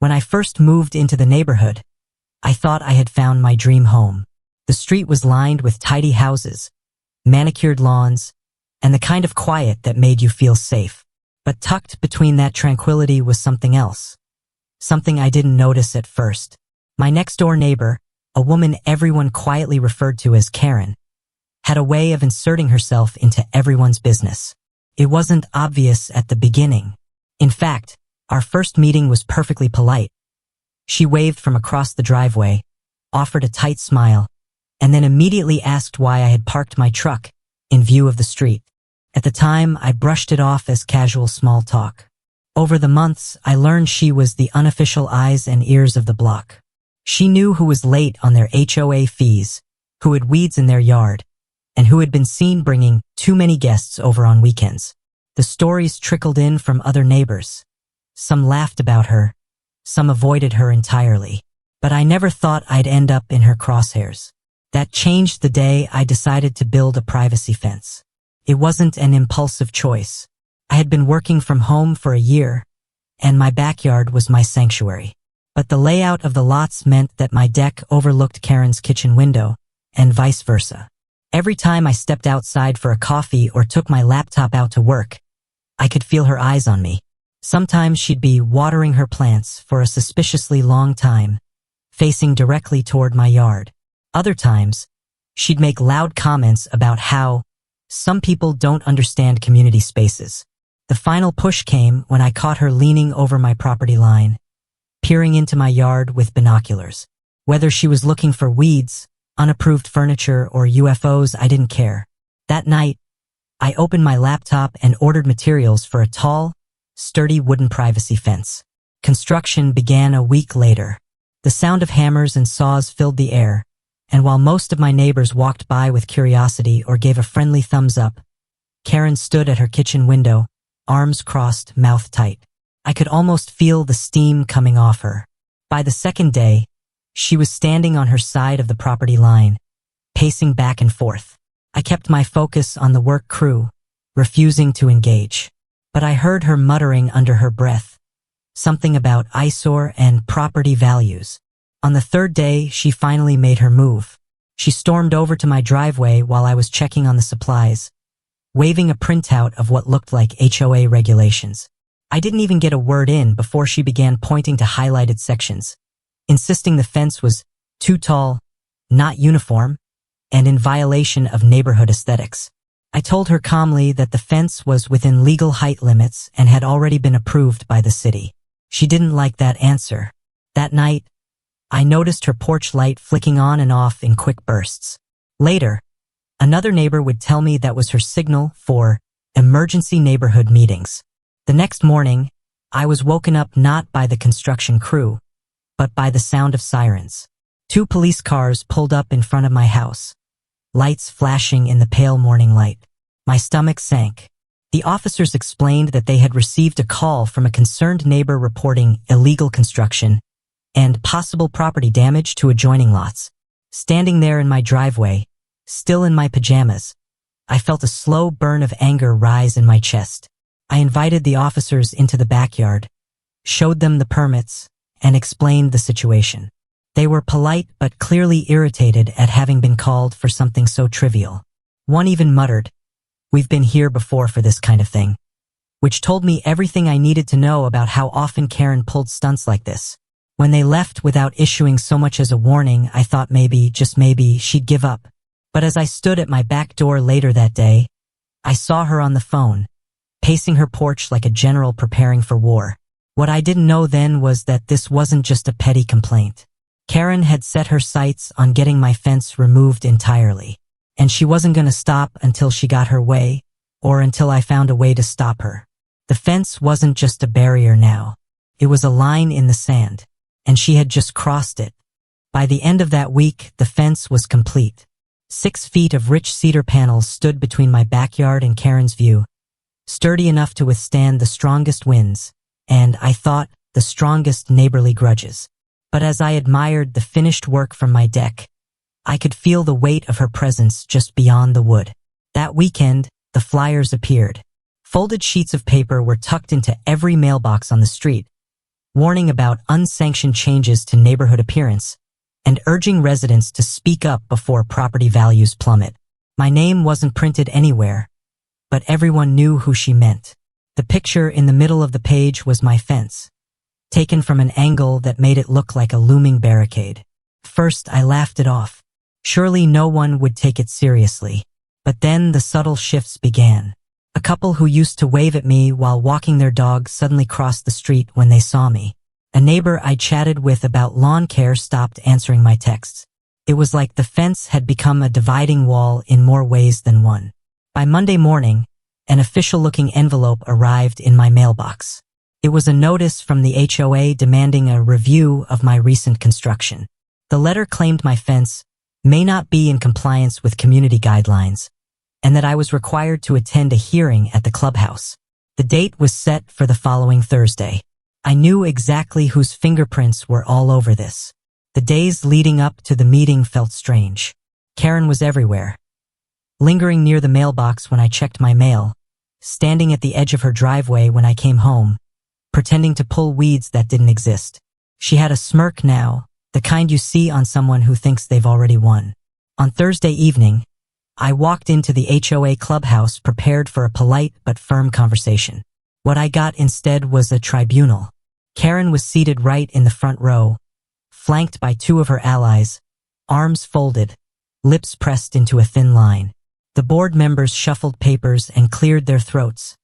When I first moved into the neighborhood, I thought I had found my dream home. The street was lined with tidy houses, manicured lawns, and the kind of quiet that made you feel safe. But tucked between that tranquility was something else. Something I didn't notice at first. My next-door neighbor, a woman everyone quietly referred to as Karen, had a way of inserting herself into everyone's business. It wasn't obvious at the beginning. In fact, our first meeting was perfectly polite. She waved from across the driveway, offered a tight smile, and then immediately asked why I had parked my truck in view of the street. At the time, I brushed it off as casual small talk. Over the months, I learned she was the unofficial eyes and ears of the block. She knew who was late on their HOA fees, who had weeds in their yard, and who had been seen bringing too many guests over on weekends. The stories trickled in from other neighbors. Some laughed about her, some avoided her entirely. But I never thought I'd end up in her crosshairs. That changed the day I decided to build a privacy fence. It wasn't an impulsive choice. I had been working from home for a year, and my backyard was my sanctuary. But the layout of the lots meant that my deck overlooked Karen's kitchen window, and vice versa. Every time I stepped outside for a coffee or took my laptop out to work, I could feel her eyes on me. Sometimes she'd be watering her plants for a suspiciously long time, facing directly toward my yard. Other times, she'd make loud comments about how some people don't understand community spaces. The final push came when I caught her leaning over my property line, peering into my yard with binoculars. Whether she was looking for weeds, unapproved furniture, or UFOs, I didn't care. That night, I opened my laptop and ordered materials for a tall, sturdy wooden privacy fence. Construction began a week later. The sound of hammers and saws filled the air, and while most of my neighbors walked by with curiosity or gave a friendly thumbs up, Karen stood at her kitchen window, arms crossed, mouth tight. I could almost feel the steam coming off her. By the second day, she was standing on her side of the property line, pacing back and forth. I kept my focus on the work crew, refusing to engage. But I heard her muttering under her breath, something about eyesore and property values. On the third day, she finally made her move. She stormed over to my driveway while I was checking on the supplies, waving a printout of what looked like HOA regulations. I didn't even get a word in before she began pointing to highlighted sections, insisting the fence was too tall, not uniform, and in violation of neighborhood aesthetics. I told her calmly that the fence was within legal height limits and had already been approved by the city. She didn't like that answer. That night, I noticed her porch light flicking on and off in quick bursts. Later, another neighbor would tell me that was her signal for emergency neighborhood meetings. The next morning, I was woken up not by the construction crew, but by the sound of sirens. 2 police cars pulled up in front of my house, lights flashing in the pale morning light. My stomach sank. The officers explained that they had received a call from a concerned neighbor reporting illegal construction and possible property damage to adjoining lots. Standing there in my driveway, still in my pajamas, I felt a slow burn of anger rise in my chest. I invited the officers into the backyard, showed them the permits, and explained the situation. They were polite but clearly irritated at having been called for something so trivial. One even muttered, "We've been here before for this kind of thing," which told me everything I needed to know about how often Karen pulled stunts like this. When they left without issuing so much as a warning, I thought maybe, just maybe, she'd give up. But as I stood at my back door later that day, I saw her on the phone, pacing her porch like a general preparing for war. What I didn't know then was that this wasn't just a petty complaint. Karen had set her sights on getting my fence removed entirely, and she wasn't going to stop until she got her way, or until I found a way to stop her. The fence wasn't just a barrier now. It was a line in the sand, and she had just crossed it. By the end of that week, the fence was complete. 6 feet of rich cedar panels stood between my backyard and Karen's view, sturdy enough to withstand the strongest winds, and, I thought, the strongest neighborly grudges. But as I admired the finished work from my deck, I could feel the weight of her presence just beyond the wood. That weekend, the flyers appeared. Folded sheets of paper were tucked into every mailbox on the street, warning about unsanctioned changes to neighborhood appearance, and urging residents to speak up before property values plummet. My name wasn't printed anywhere, but everyone knew who she meant. The picture in the middle of the page was my fence, taken from an angle that made it look like a looming barricade. First, I laughed it off. Surely no one would take it seriously. But then the subtle shifts began. A couple who used to wave at me while walking their dog suddenly crossed the street when they saw me. A neighbor I chatted with about lawn care stopped answering my texts. It was like the fence had become a dividing wall in more ways than one. By Monday morning, an official-looking envelope arrived in my mailbox. It was a notice from the HOA demanding a review of my recent construction. The letter claimed my fence may not be in compliance with community guidelines, and that I was required to attend a hearing at the clubhouse. The date was set for the following Thursday. I knew exactly whose fingerprints were all over this. The days leading up to the meeting felt strange. Karen was everywhere, lingering near the mailbox when I checked my mail, standing at the edge of her driveway when I came home, pretending to pull weeds that didn't exist. She had a smirk now, the kind you see on someone who thinks they've already won. On Thursday evening, I walked into the HOA clubhouse prepared for a polite but firm conversation. What I got instead was a tribunal. Karen was seated right in the front row, flanked by two of her allies, arms folded, lips pressed into a thin line. The board members shuffled papers and cleared their throats,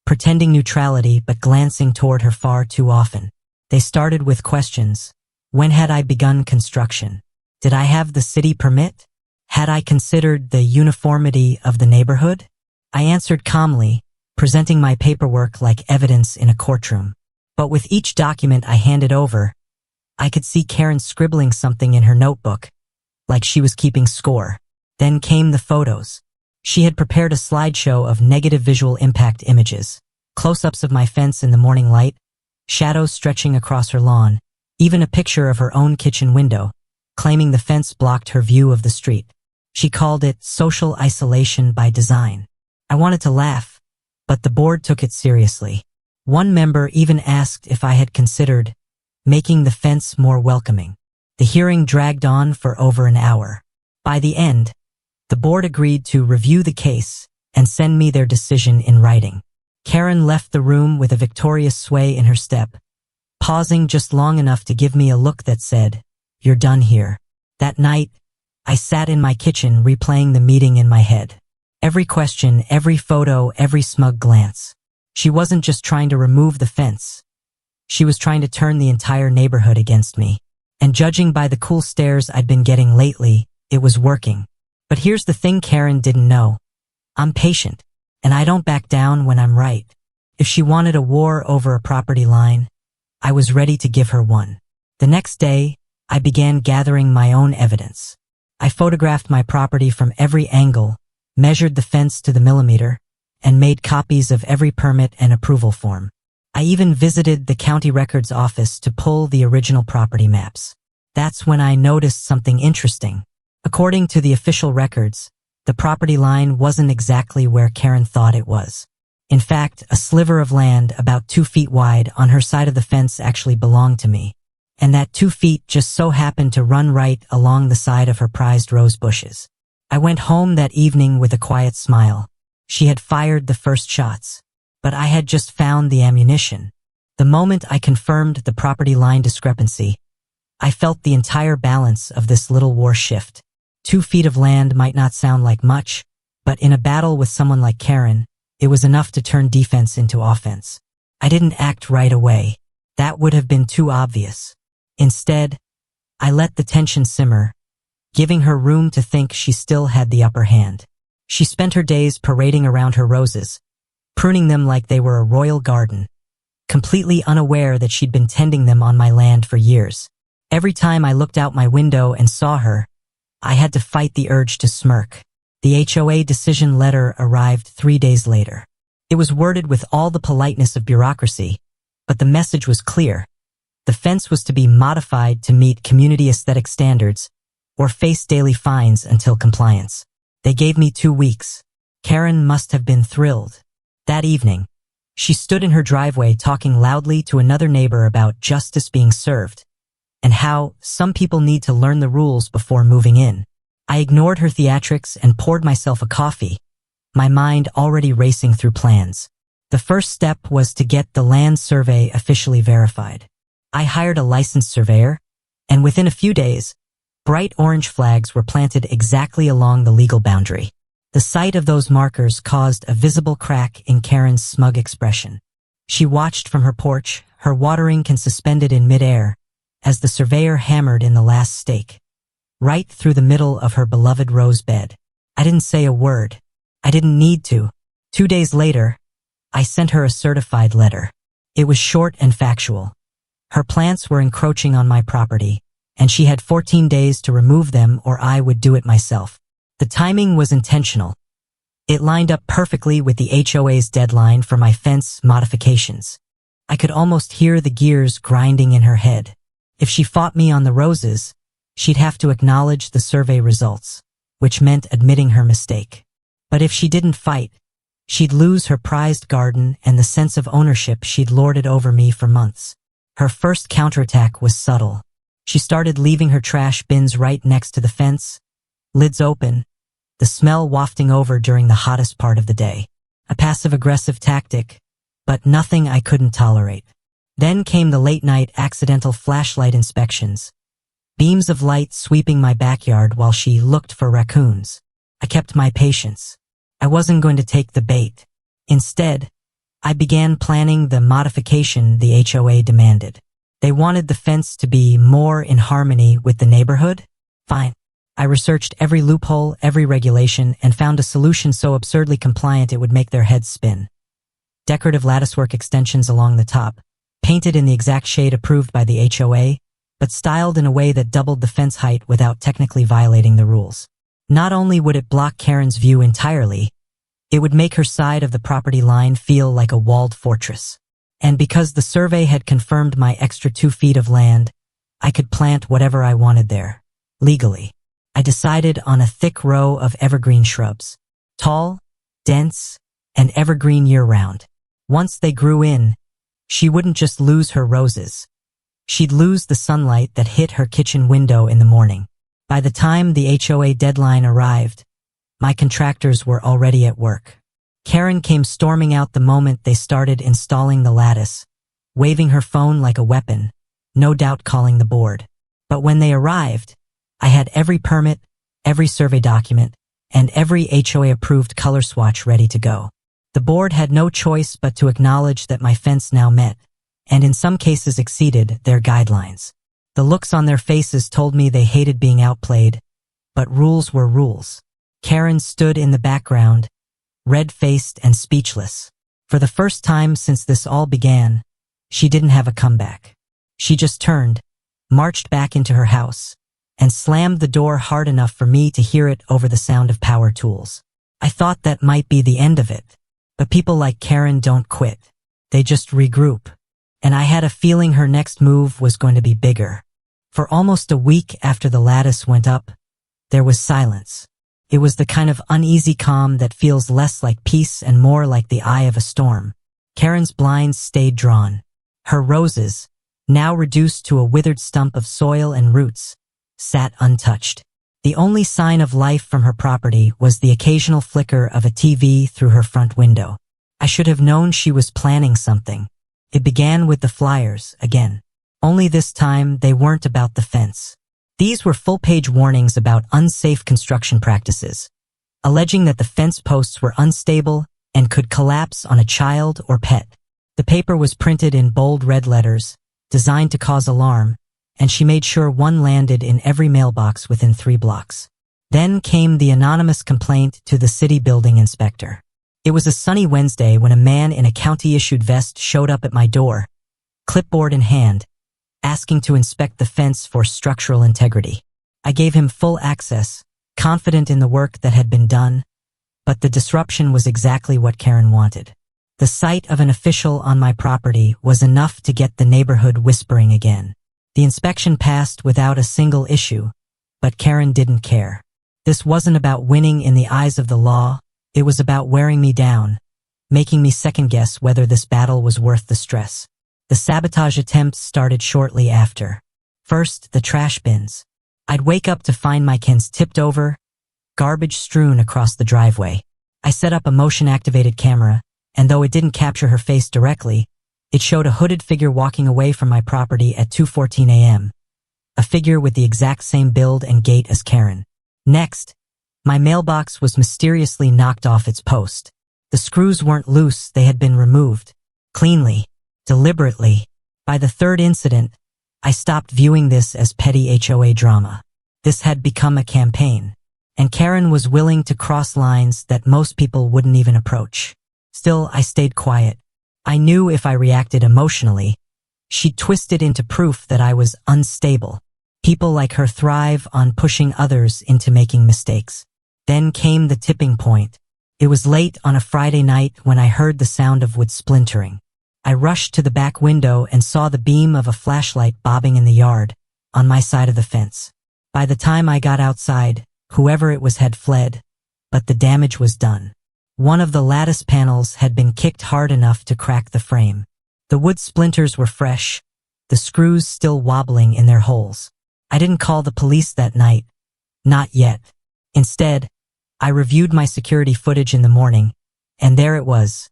pretending neutrality but glancing toward her far too often. They started with questions. When had I begun construction? Did I have the city permit? Had I considered the uniformity of the neighborhood? I answered calmly, presenting my paperwork like evidence in a courtroom. But with each document I handed over, I could see Karen scribbling something in her notebook, like she was keeping score. Then came the photos. She had prepared a slideshow of negative visual impact images, close-ups of my fence in the morning light, shadows stretching across her lawn, even a picture of her own kitchen window, claiming the fence blocked her view of the street. She called it social isolation by design. I wanted to laugh, but the board took it seriously. One member even asked if I had considered making the fence more welcoming. The hearing dragged on for over an hour. By the end, the board agreed to review the case and send me their decision in writing. Karen left the room with a victorious sway in her step, pausing just long enough to give me a look that said, "You're done here." That night, I sat in my kitchen replaying the meeting in my head. Every question, every photo, every smug glance. She wasn't just trying to remove the fence. She was trying to turn the entire neighborhood against me. And judging by the cool stares I'd been getting lately, it was working. But here's the thing Karen didn't know. I'm patient, and I don't back down when I'm right. If she wanted a war over a property line, I was ready to give her one. The next day, I began gathering my own evidence. I photographed my property from every angle, measured the fence to the millimeter, and made copies of every permit and approval form. I even visited the county records office to pull the original property maps. That's when I noticed something interesting. According to the official records, the property line wasn't exactly where Karen thought it was. In fact, a sliver of land about 2 feet wide on her side of the fence actually belonged to me. And that 2 feet just so happened to run right along the side of her prized rose bushes. I went home that evening with a quiet smile. She had fired the first shots, but I had just found the ammunition. The moment I confirmed the property line discrepancy, I felt the entire balance of this little war shift. 2 feet of land might not sound like much, but in a battle with someone like Karen, it was enough to turn defense into offense. I didn't act right away. That would have been too obvious. Instead, I let the tension simmer, giving her room to think she still had the upper hand. She spent her days parading around her roses, pruning them like they were a royal garden, completely unaware that she'd been tending them on my land for years. Every time I looked out my window and saw her, I had to fight the urge to smirk. The HOA decision letter arrived 3 days later. It was worded with all the politeness of bureaucracy, but the message was clear. The fence was to be modified to meet community aesthetic standards or face daily fines until compliance. They gave me 2 weeks. Karen must have been thrilled. That evening, She stood in her driveway talking loudly to another neighbor about justice being served and how some people need to learn the rules before moving in. I ignored her theatrics and poured myself a coffee, my mind already racing through plans. The first step was to get the land survey officially verified. I hired a licensed surveyor, and within a few days, bright orange flags were planted exactly along the legal boundary. The sight of those markers caused a visible crack in Karen's smug expression. She watched from her porch, her watering can suspended in midair, as the surveyor hammered in the last stake, right through the middle of her beloved rose bed. I didn't say a word. I didn't need to. 2 days later, I sent her a certified letter. It was short and factual. Her plants were encroaching on my property, and she had 14 days to remove them or I would do it myself. The timing was intentional. It lined up perfectly with the HOA's deadline for my fence modifications. I could almost hear the gears grinding in her head. If she fought me on the roses, she'd have to acknowledge the survey results, which meant admitting her mistake. But if she didn't fight, she'd lose her prized garden and the sense of ownership she'd lorded over me for months. Her first counterattack was subtle. She started leaving her trash bins right next to the fence, lids open, the smell wafting over during the hottest part of the day. A passive-aggressive tactic, but nothing I couldn't tolerate. Then came the late-night accidental flashlight inspections, beams of light sweeping my backyard while she looked for raccoons. I kept my patience. I wasn't going to take the bait. Instead, I began planning the modification the HOA demanded. They wanted the fence to be more in harmony with the neighborhood? Fine. I researched every loophole, every regulation, and found a solution so absurdly compliant it would make their heads spin. Decorative latticework extensions along the top, painted in the exact shade approved by the HOA, but styled in a way that doubled the fence height without technically violating the rules. Not only would it block Karen's view entirely, it would make her side of the property line feel like a walled fortress. And because the survey had confirmed my extra 2 feet of land, I could plant whatever I wanted there, legally. I decided on a thick row of evergreen shrubs, tall, dense, and evergreen year-round. Once they grew in, she wouldn't just lose her roses. She'd lose the sunlight that hit her kitchen window in the morning. By the time the HOA deadline arrived, my contractors were already at work. Karen came storming out the moment they started installing the lattice, waving her phone like a weapon, no doubt calling the board. But when they arrived, I had every permit, every survey document, and every HOA-approved color swatch ready to go. The board had no choice but to acknowledge that my fence now met, and in some cases exceeded, their guidelines. The looks on their faces told me they hated being outplayed, but rules were rules. Karen stood in the background, red-faced and speechless. For the first time since this all began, she didn't have a comeback. She just turned, marched back into her house, and slammed the door hard enough for me to hear it over the sound of power tools. I thought that might be the end of it, but people like Karen don't quit. They just regroup. And I had a feeling her next move was going to be bigger. For almost a week after the lattice went up, there was silence. It was the kind of uneasy calm that feels less like peace and more like the eye of a storm. Karen's blinds stayed drawn. Her roses, now reduced to a withered stump of soil and roots, sat untouched. The only sign of life from her property was the occasional flicker of a TV through her front window. I should have known she was planning something. It began with the flyers, again. Only this time, they weren't about the fence. These were full-page warnings about unsafe construction practices, alleging that the fence posts were unstable and could collapse on a child or pet. The paper was printed in bold red letters, designed to cause alarm, and she made sure one landed in every mailbox within 3 blocks. Then came the anonymous complaint to the city building inspector. It was a sunny Wednesday when a man in a county-issued vest showed up at my door, clipboard in hand, asking to inspect the fence for structural integrity. I gave him full access, confident in the work that had been done, but the disruption was exactly what Karen wanted. The sight of an official on my property was enough to get the neighborhood whispering again. The inspection passed without a single issue, but Karen didn't care. This wasn't about winning in the eyes of the law, it was about wearing me down, making me second-guess whether this battle was worth the stress. The sabotage attempts started shortly after. First, the trash bins. I'd wake up to find my cans tipped over, garbage strewn across the driveway. I set up a motion-activated camera, and though it didn't capture her face directly, it showed a hooded figure walking away from my property at 2:14 a.m., a figure with the exact same build and gait as Karen. Next, my mailbox was mysteriously knocked off its post. The screws weren't loose, they had been removed. Cleanly, deliberately. By the third incident, I stopped viewing this as petty HOA drama. This had become a campaign, and Karen was willing to cross lines that most people wouldn't even approach. Still, I stayed quiet. I knew if I reacted emotionally, she'd twist it into proof that I was unstable. People like her thrive on pushing others into making mistakes. Then came the tipping point. It was late on a Friday night when I heard the sound of wood splintering. I rushed to the back window and saw the beam of a flashlight bobbing in the yard, on my side of the fence. By the time I got outside, whoever it was had fled, but the damage was done. One of the lattice panels had been kicked hard enough to crack the frame. The wood splinters were fresh, the screws still wobbling in their holes. I didn't call the police that night. Not yet. Instead, I reviewed my security footage in the morning, and there it was.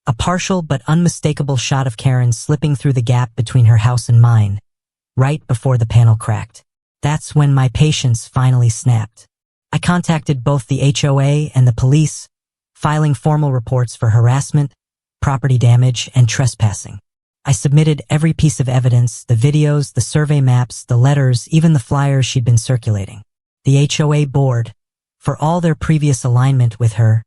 A partial but unmistakable shot of Karen slipping through the gap between her house and mine, right before the panel cracked. That's when my patience finally snapped. I contacted both the HOA and the police, filing formal reports for harassment, property damage, and trespassing. I submitted every piece of evidence, the videos, the survey maps, the letters, even the flyers she'd been circulating. The HOA board, for all their previous alignment with her,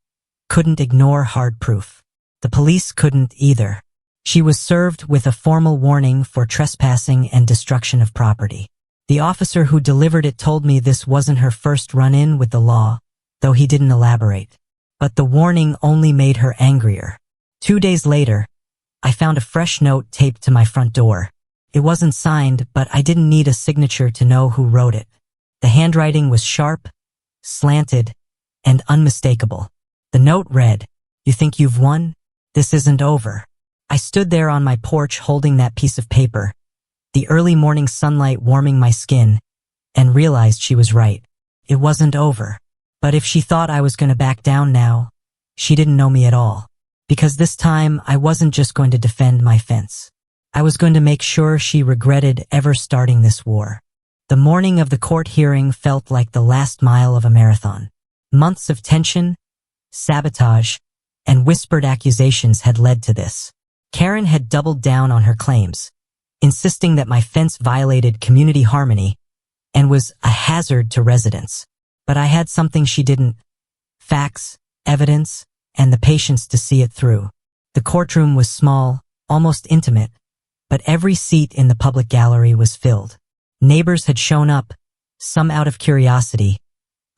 couldn't ignore hard proof. The police couldn't either. She was served with a formal warning for trespassing and destruction of property. The officer who delivered it told me this wasn't her first run-in with the law, though he didn't elaborate. But the warning only made her angrier. 2 days later, I found a fresh note taped to my front door. It wasn't signed, but I didn't need a signature to know who wrote it. The handwriting was sharp, slanted, and unmistakable. The note read, "You think you've won? This isn't over." I stood there on my porch holding that piece of paper, the early morning sunlight warming my skin, and realized she was right. It wasn't over. But if she thought I was going to back down now, she didn't know me at all. Because this time, I wasn't just going to defend my fence. I was going to make sure she regretted ever starting this war. The morning of the court hearing felt like the last mile of a marathon. Months of tension, sabotage, and whispered accusations had led to this. Karen had doubled down on her claims, insisting that my fence violated community harmony and was a hazard to residents. But I had something she didn't: facts, evidence, and the patience to see it through. The courtroom was small, almost intimate, but every seat in the public gallery was filled. Neighbors had shown up, some out of curiosity,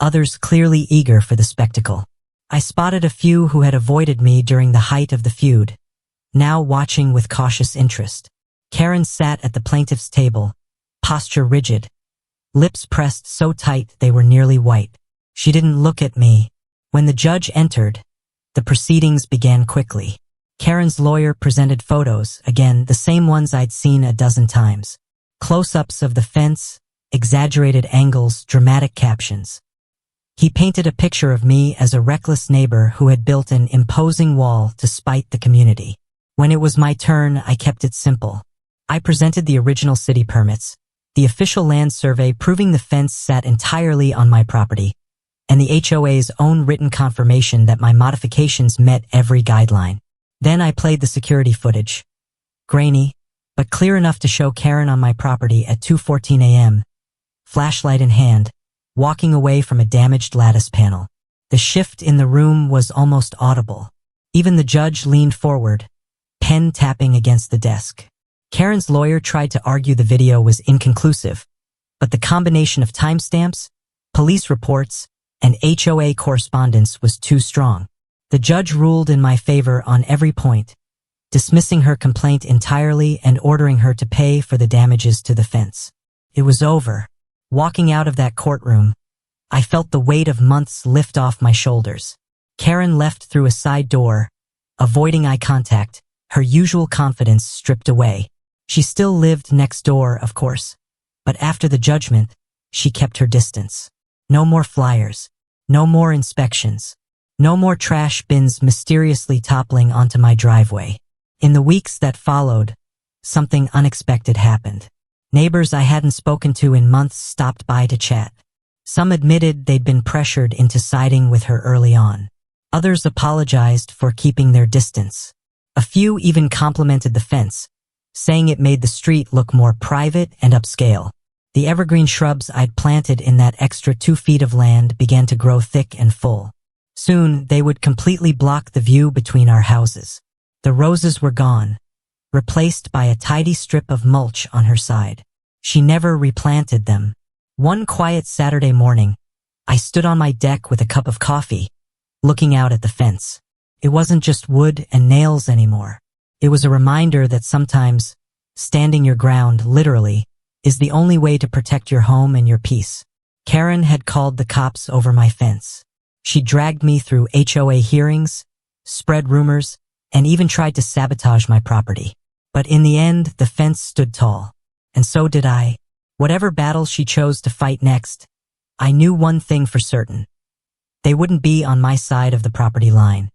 others clearly eager for the spectacle. I spotted a few who had avoided me during the height of the feud, now watching with cautious interest. Karen sat at the plaintiff's table, posture rigid, lips pressed so tight they were nearly white. She didn't look at me. When the judge entered, the proceedings began quickly. Karen's lawyer presented photos, again the same ones I'd seen a dozen times. Close-ups of the fence, exaggerated angles, dramatic captions. He painted a picture of me as a reckless neighbor who had built an imposing wall to spite the community. When it was my turn, I kept it simple. I presented the original city permits, the official land survey proving the fence sat entirely on my property, and the HOA's own written confirmation that my modifications met every guideline. Then I played the security footage. Grainy, but clear enough to show Karen on my property at 2:14 a.m., flashlight in hand, walking away from a damaged lattice panel. The shift in the room was almost audible. Even the judge leaned forward, pen tapping against the desk. Karen's lawyer tried to argue the video was inconclusive, but the combination of timestamps, police reports, and HOA correspondence was too strong. The judge ruled in my favor on every point, dismissing her complaint entirely and ordering her to pay for the damages to the fence. It was over. Walking out of that courtroom, I felt the weight of months lift off my shoulders. Karen left through a side door, avoiding eye contact, her usual confidence stripped away. She still lived next door, of course, but after the judgment, she kept her distance. No more flyers, no more inspections, no more trash bins mysteriously toppling onto my driveway. In the weeks that followed, something unexpected happened. Neighbors I hadn't spoken to in months stopped by to chat. Some admitted they'd been pressured into siding with her early on. Others apologized for keeping their distance. A few even complimented the fence, saying it made the street look more private and upscale. The evergreen shrubs I'd planted in that extra 2 feet of land began to grow thick and full. Soon, they would completely block the view between our houses. The roses were gone, replaced by a tidy strip of mulch on her side. She never replanted them. One quiet Saturday morning, I stood on my deck with a cup of coffee, looking out at the fence. It wasn't just wood and nails anymore. It was a reminder that sometimes standing your ground, literally, is the only way to protect your home and your peace. Karen had called the cops over my fence. She dragged me through HOA hearings, spread rumors, and even tried to sabotage my property. But in the end, the fence stood tall. And so did I. Whatever battle she chose to fight next, I knew one thing for certain. They wouldn't be on my side of the property line.